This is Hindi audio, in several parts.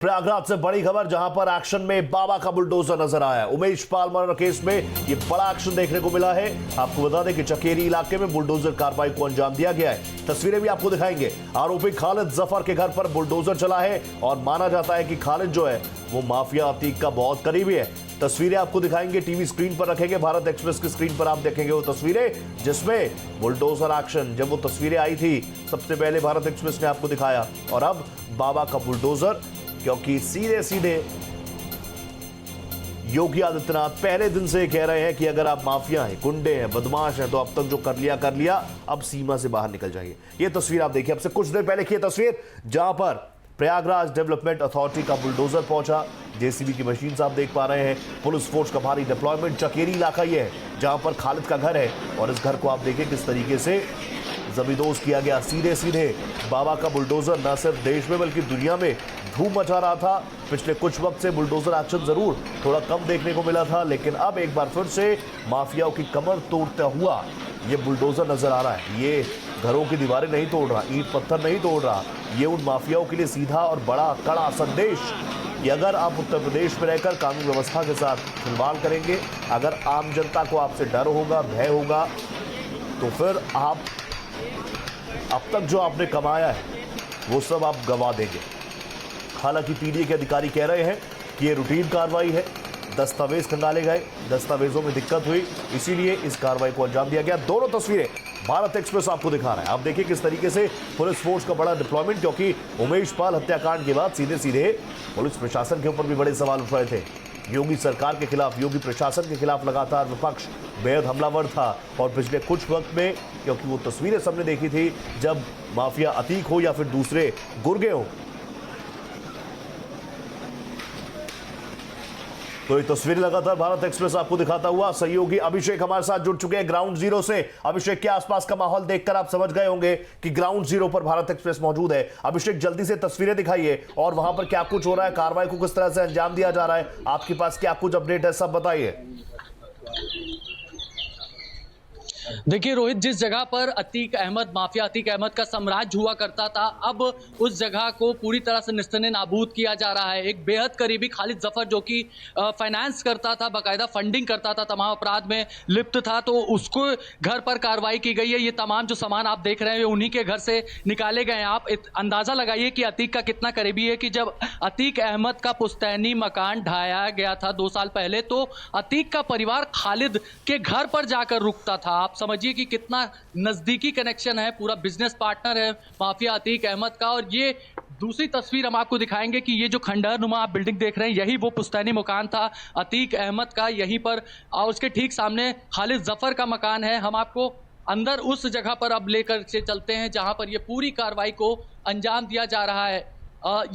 प्रयागराज से बड़ी खबर, जहां पर एक्शन में बाबा का बुलडोजर नजर आया। उमेश पाल मर्डर केस में यह बड़ा एक्शन देखने को मिला है। आपको बता दें कि चकेरी इलाके में बुलडोजर कार्रवाई को अंजाम दिया गया है। तस्वीरें भी आपको दिखाएंगे। आरोपी खालिद जफर के घर पर बुलडोजर चला है और माना जाता है कि खालिद जो है वो माफिया अतीक का बहुत करीबी है। तस्वीरें आपको दिखाएंगे, टीवी स्क्रीन पर रखेंगे। भारत एक्सप्रेस की स्क्रीन पर आप देखेंगे वो तस्वीरें जिसमें बुलडोजर एक्शन। जब वो तस्वीरें आई थी सबसे पहले भारत एक्सप्रेस ने आपको दिखाया, और अब बाबा का बुलडोजर, क्योंकि सीधे सीधे योगी आदित्यनाथ पहले दिन से कह रहे हैं कि अगर आप माफिया हैं, गुंडे हैं, बदमाश हैं, तो अब तक जो कर लिया, अब सीमा से बाहर निकल जाइए। ये तस्वीर आप देखिए, अब से कुछ देर पहले की तस्वीर जहां पर प्रयागराज डेवलपमेंट अथॉरिटी का बुलडोजर पहुंचा। जेसीबी की मशीन आप देख पा रहे हैं। पुलिस फोर्स का भारी डिप्लॉयमेंट। चकेरी इलाका ये है जहां पर खालिद का घर है, और इस घर को आप देखिए किस तरीके से जमींदोज किया गया। सीधे सीधे बाबा का बुलडोजर न सिर्फ देश में बल्कि दुनिया में धूम मचा रहा था। पिछले कुछ वक्त से बुलडोजर एक्शन जरूर थोड़ा कम देखने को मिला था, लेकिन अब एक बार फिर से माफियाओं की कमर तोड़ता हुआ ये बुलडोजर नजर आ रहा है। ये घरों की दीवारें नहीं तोड़ रहा, ईंट पत्थर नहीं तोड़ रहा। ये उन माफियाओं के लिए सीधा और बड़ा कड़ा संदेश कि अगर आप उत्तर प्रदेश में रहकर कानून व्यवस्था के साथ खिलवाड़ करेंगे, अगर आम जनता को आपसे डर होगा, भय होगा, तो फिर आप अब तक जो आपने कमाया है वो सब आप गंवा देंगे। हालांकि पीडीए के अधिकारी कह रहे हैं कि ये रूटीन कार्रवाई है। दस्तावेज खंगाले गए, दस्तावेजों में दिक्कत हुई, इसीलिए इस कार्रवाई को अंजाम दिया गया। दोनों तस्वीरें भारत एक्सप्रेस आपको दिखा रहा है। आप देखिए किस तरीके से पुलिस फोर्स का बड़ा डिप्लॉयमेंट, क्योंकि उमेश पाल हत्याकांड के बाद सीधे सीधे पुलिस प्रशासन के ऊपर भी बड़े सवाल उठ रहे थे। योगी सरकार के खिलाफ, योगी प्रशासन के खिलाफ लगातार विपक्ष बेहद हमलावर था। और पिछले कुछ वक्त में, क्योंकि वो तस्वीरें सबने देखी थी जब माफिया अतीक हो या फिर दूसरे गुर्गे हो, तो ये तस्वीर लगातार भारत एक्सप्रेस आपको दिखाता हुआ। सहयोगी अभिषेक हमारे साथ जुड़ चुके हैं ग्राउंड जीरो से। अभिषेक, के आसपास का माहौल देखकर आप समझ गए होंगे कि ग्राउंड जीरो पर भारत एक्सप्रेस मौजूद है। अभिषेक, जल्दी से तस्वीरें दिखाइए और वहां पर क्या कुछ हो रहा है, कार्रवाई को किस तरह से अंजाम दिया जा रहा है, आपके पास क्या कुछ अपडेट है, सब बताइए। देखिए रोहित, जिस जगह पर अतीक अहमद, माफिया अतीक अहमद का साम्राज्य हुआ करता था, अब उस जगह को पूरी तरह से निस्तेने नाबूद किया जा रहा है। एक बेहद करीबी खालिद जफर, जो कि फाइनेंस करता था, बाकायदा फंडिंग करता था, तमाम अपराध में लिप्त था, तो उसको घर पर कार्रवाई की गई है। ये तमाम जो सामान आप देख रहे हैं उन्हीं के घर से निकाले गए हैं। आप अंदाजा लगाइए कि अतीक का कितना करीबी है कि जब अतीक अहमद का पुश्तैनी मकान ढाया गया था 2 साल पहले, तो अतीक का परिवार खालिद के घर पर जाकर रुकता था। आप समझिए कि कितना नजदीकी कनेक्शन है, पूरा बिजनेस पार्टनर है माफिया अतीक अहमद का। और ये दूसरी तस्वीर हम आपको दिखाएंगे कि ये जो खंडहर नुमा आप बिल्डिंग देख रहे हैं, यही वो पुश्तैनी मकान था अतीक अहमद का, यहीं पर, और उसके ठीक सामने खालिद जफर का मकान है। हम आपको अंदर उस जगह पर अब लेकर से चलते हैं जहां पर ये पूरी कार्रवाई को अंजाम दिया जा रहा है।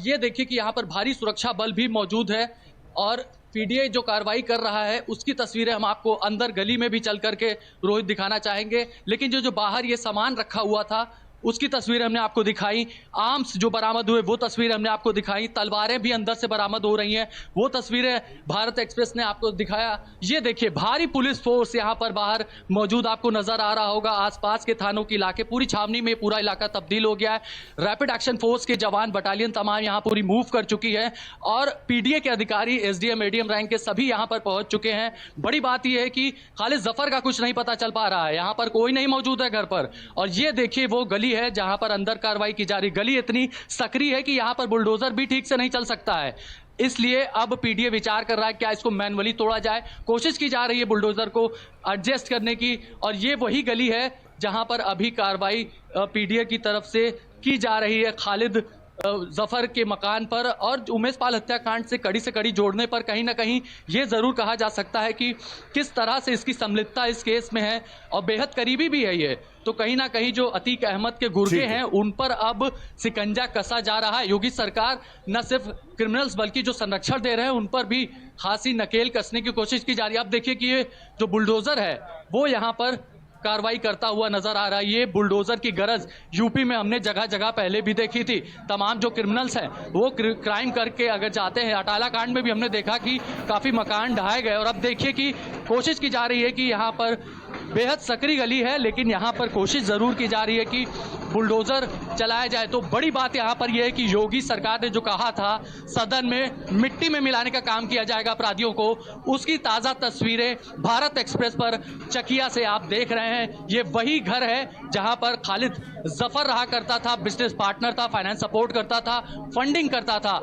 ये देखिए कि यहाँ पर भारी सुरक्षा बल भी मौजूद है, और पीडीए जो कार्रवाई कर रहा है उसकी तस्वीरें हम आपको अंदर गली में भी चल करके रोहित दिखाना चाहेंगे। लेकिन जो बाहर ये सामान रखा हुआ था उसकी तस्वीरें हमने आपको दिखाई, आर्म्स जो बरामद हुए वो तस्वीरें हमने आपको दिखाई, तलवारें भी अंदर से बरामद हो रही हैं, वो तस्वीरें भारत एक्सप्रेस ने आपको दिखाया। ये देखिए भारी पुलिस फोर्स यहाँ पर बाहर मौजूद आपको नजर आ रहा होगा। आसपास के थानों के इलाके, पूरी छावनी में पूरा इलाका तब्दील हो गया है। रैपिड एक्शन फोर्स के जवान, बटालियन तमाम यहाँ पूरी मूव कर चुकी है, और पीडीए के अधिकारी, एसडीएम, एडीएम रैंक के सभी यहाँ पर पहुंच चुके हैं। बड़ी बात यह है कि खालिद जफर का कुछ नहीं पता चल पा रहा है, यहाँ पर कोई नहीं मौजूद है घर पर। और ये देखिए वो गली है जहां पर अंदर कार्रवाई की जा रही। गली इतनी सक्रिय है कि यहां पर बुलडोजर भी ठीक से नहीं चल सकता है, इसलिए अब पीडीए विचार कर रहा है क्या इसको मैनुअली तोड़ा जाए। कोशिश की जा रही है बुलडोजर को एडजस्ट करने की, और ये वही गली है जहां पर अभी कार्रवाई पीडीए की तरफ से की जा रही है खालिद जफर के मकान पर। और उमेश पाल हत्याकांड से कड़ी जोड़ने पर कहीं ना कहीं ये जरूर कहा जा सकता है कि किस तरह से इसकी सम्मिलितता इस केस में है, और बेहद करीबी भी है ये। तो कहीं ना कहीं जो अतीक अहमद के गुर्गे हैं उन पर अब सिकंजा कसा जा रहा है। योगी सरकार न सिर्फ क्रिमिनल्स बल्कि जो संरक्षण दे रहे हैं उन पर भी खासी नकेल कसने की कोशिश की जा रही है। अब देखिए कि ये जो बुलडोजर है वो यहाँ पर कार्रवाई करता हुआ नजर आ रहा है। ये बुलडोजर की गरज यूपी में हमने जगह जगह पहले भी देखी थी। तमाम जो क्रिमिनल्स हैं वो क्राइम करके अगर जाते हैं, अटाला कांड में भी हमने देखा कि काफी मकान ढहाए गए, और अब देखिए कि कोशिश की जा रही है कि यहाँ पर बेहद सकरी गली है, लेकिन यहाँ पर कोशिश जरूर की जा रही है कि बुलडोजर चलाया जाए। तो बड़ी बात यहाँ पर यह है कि योगी सरकार ने जो कहा था सदन में मिट्टी में मिलाने का काम किया जाएगा अपराधियों को, उसकी ताज़ा तस्वीरें भारत एक्सप्रेस पर चकिया से आप देख रहे हैं। ये वही घर है जहां पर खालिद जफर रहा करता था, बिजनेस पार्टनर था, फाइनेंस सपोर्ट करता था, फंडिंग करता था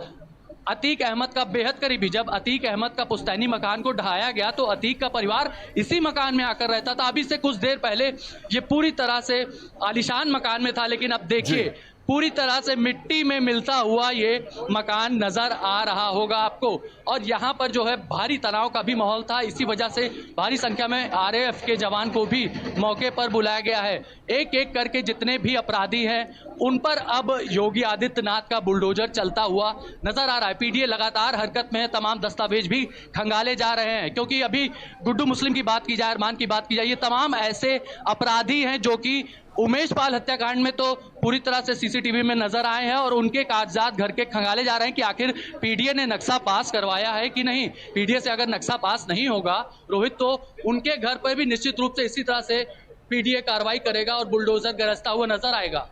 अतीक अहमद का बेहद करीबी। जब अतीक अहमद का पुश्तैनी मकान को ढहाया गया तो अतीक का परिवार इसी मकान में आकर रहता था। अभी से कुछ देर पहले ये पूरी तरह से आलीशान मकान में था, लेकिन अब देखिए पूरी तरह से मिट्टी में मिलता हुआ ये मकान नजर आ रहा होगा आपको। और यहाँ पर जो है भारी तनाव का भी माहौल था, इसी वजह से भारी संख्या में आरएएफ के जवान को भी मौके पर बुलाया गया है। एक एक करके जितने भी अपराधी हैं उन पर अब योगी आदित्यनाथ का बुलडोजर चलता हुआ नजर आ रहा है। पीडीए लगातार हरकत में है, तमाम दस्तावेज भी खंगाले जा रहे हैं, क्योंकि अभी गुड्डू मुस्लिम की बात की जाए, अरमान की बात की जाए, ये तमाम ऐसे अपराधी हैं जो कि उमेश पाल हत्याकांड में तो पूरी तरह से सीसीटीवी में नजर आए हैं और उनके कागजात घर के खंगाले जा रहे हैं कि आखिर पीडीए ने नक्शा पास करवाया है कि नहीं। पीडीए से अगर नक्शा पास नहीं होगा रोहित, तो उनके घर पर भी निश्चित रूप से इसी तरह से पीडीए कार्रवाई करेगा और बुलडोजर गरजता हुआ नजर आएगा।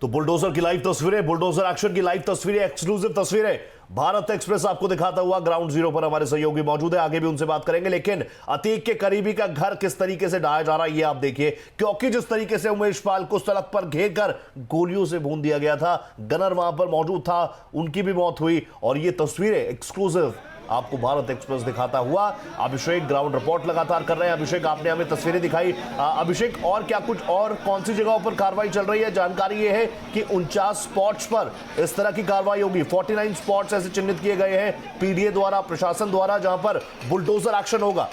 तो बुलडोजर की लाइव तस्वीरें, बुलडोजर एक्शन की लाइव तस्वीरें, एक्सक्लूसिव तस्वीरें भारत एक्सप्रेस आपको दिखाता हुआ ग्राउंड जीरो पर हमारे सहयोगी मौजूद है, आगे भी उनसे बात करेंगे। लेकिन अतीक के करीबी का घर किस तरीके से ढाया जा रहा है ये आप देखिए, क्योंकि जिस तरीके से उमेश पाल को सड़क पर घेर कर गोलियों से भून दिया गया था, गनर वहां पर मौजूद था, उनकी भी मौत हुई। और ये तस्वीरें एक्सक्लूसिव आपको भारत एक्सप्रेस दिखाता हुआ अभिषेक ग्राउंड रिपोर्ट लगातार कर रहे हैं। अभिषेक, आपने हमें तस्वीरें दिखाई। अभिषेक, और क्या कुछ और कौन सी जगहों पर कार्रवाई चल रही है? जानकारी ये है कि 49 स्पॉट्स पर इस तरह की कार्रवाई होगी। 49 स्पॉट्स ऐसे चिन्हित किए गए हैं पीडीए द्वारा, प्रशासन द्वारा, जहां पर बुलडोजर एक्शन होगा।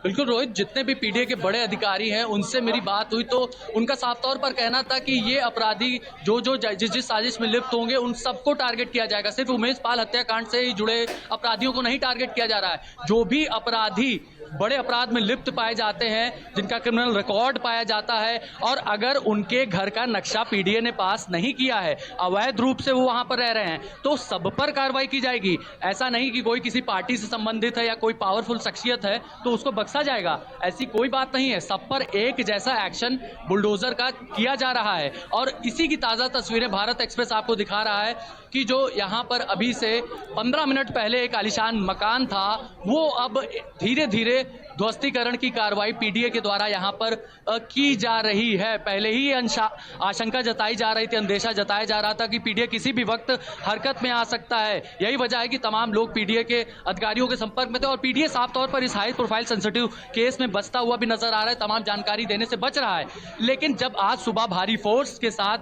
बिल्कुल रोहित, जितने भी पीडीए के बड़े अधिकारी हैं उनसे मेरी बात हुई तो उनका साफ तौर पर कहना था कि ये अपराधी जो जिस साजिश में लिप्त होंगे उन सबको टारगेट किया जाएगा। सिर्फ उमेश पाल हत्याकांड से ही जुड़े अपराधियों को नहीं टारगेट किया जा रहा है। जो भी अपराधी बड़े अपराध में लिप्त पाए जाते हैं, जिनका क्रिमिनल रिकॉर्ड पाया जाता है, और अगर उनके घर का नक्शा पीडीए ने पास नहीं किया है, अवैध रूप से वो वहां पर रह रहे हैं, तो सब पर कार्रवाई की जाएगी। ऐसा नहीं कि कोई किसी पार्टी से संबंधित है या कोई पावरफुल शख्सियत है तो उसको बख्शा जाएगा, ऐसी कोई बात नहीं है। सब पर एक जैसा एक्शन बुलडोजर का किया जा रहा है। और इसी की ताज़ा तस्वीरें भारत एक्सप्रेस आपको दिखा रहा है कि जो यहाँ पर अभी से 15 मिनट पहले एक आलीशान मकान था, वो अब धीरे धीरे ध्वस्तीकरण की कार्रवाई पीडीए के द्वारा यहाँ पर की जा रही है। पहले ही आशंका जताई जा रही थी, अंदेशा जताया जा रहा था कि पीडीए किसी भी वक्त हरकत में आ सकता है। यही वजह है कि तमाम लोग पीडीए के अधिकारियों के संपर्क में थे और पीडीए साफ तौर पर इस हाई प्रोफाइल सेंसिटिव केस में बचता हुआ भी नजर आ रहा है, तमाम जानकारी देने से बच रहा है। लेकिन जब आज सुबह भारी फोर्स के साथ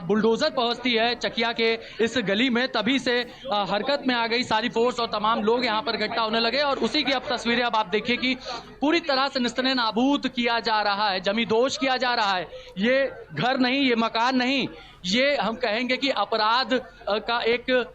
बुलडोजर पहुंचती है चकिया के इस गली में, तभी से हरकत में आ गई सारी फोर्स और तमाम लोग यहाँ पर इकट्ठा होने लगे। और उसी की अब तस्वीरें अब आप देखिए कि पूरी तरह से निस्तेने नाबूद किया जा रहा है, जमींदोज किया जा रहा है। ये घर नहीं, ये मकान नहीं, ये हम कहेंगे कि अपराध का एक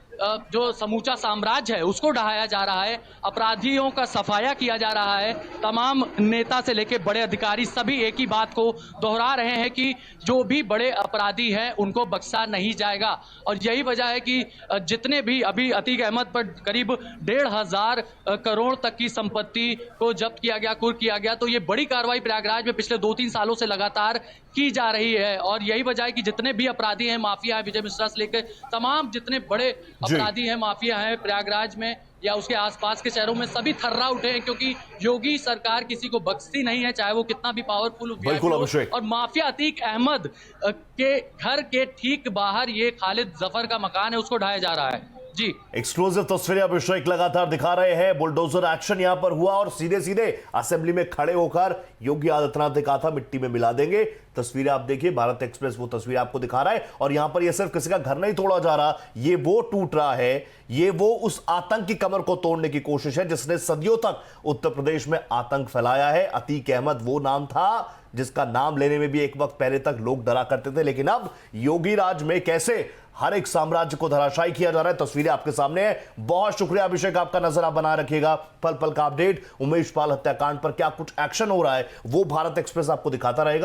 जो समूचा साम्राज्य है उसको ढहाया जा रहा है, अपराधियों का सफाया किया जा रहा है। तमाम नेता से लेकर बड़े अधिकारी सभी एक ही बात को दोहरा रहे हैं कि जो भी बड़े अपराधी हैं उनको बख्शा नहीं जाएगा। और यही वजह है कि जितने भी अभी अतीक अहमद पर करीब 1,500 करोड़ तक की संपत्ति को जब्त किया गया, कुर्क किया गया, तो ये बड़ी कार्रवाई प्रयागराज में पिछले 2-3 सालों से लगातार की जा रही है। और यही वजह है कि जितने भी अपराधी हैं, माफिया है, विजय मिश्रा से लेकर तमाम जितने बड़े अपराधी हैं, माफिया हैं प्रयागराज में या उसके आसपास के शहरों में, सभी थर्रा उठे हैं, क्योंकि योगी सरकार किसी को बख्शती नहीं है, चाहे वो कितना भी पावरफुल हो। और माफिया अतीक अहमद के घर के ठीक बाहर ये खालिद जफर का मकान है, उसको ढाया जा रहा है। जी, एक्सक्लूसिव तस्वीरें अभिषेक लगातार दिखा रहे हैं। बुलडोजर एक्शन यहां पर हुआ और सीधे सीधे असेंबली में खड़े होकर योगी आदित्यनाथ ने कहा था मिट्टी में मिला देंगे। तस्वीरें आप देखिए, भारत एक्सप्रेस वो तस्वीर आपको दिखा रहा है। और यहां पर यह सिर्फ किसी का घर नहीं तोड़ा जा रहा, ये वो टूट रहा है, ये वो उस आतंक की कमर को तोड़ने की कोशिश है जिसने सदियों तक उत्तर प्रदेश में आतंक फैलाया है। अतीक अहमद वो नाम था जिसका नाम लेने में भी एक वक्त पहले तक लोग डरा करते थे, लेकिन अब योगी राज में कैसे हर एक साम्राज्य को धराशायी किया जा रहा है, तस्वीरें आपके सामने है। बहुत शुक्रिया अभिषेक, आपका नजर आप बना रखिएगा। पल पल का अपडेट, उमेश पाल हत्याकांड पर क्या कुछ एक्शन हो रहा है वो भारत एक्सप्रेस आपको दिखाता रहेगा।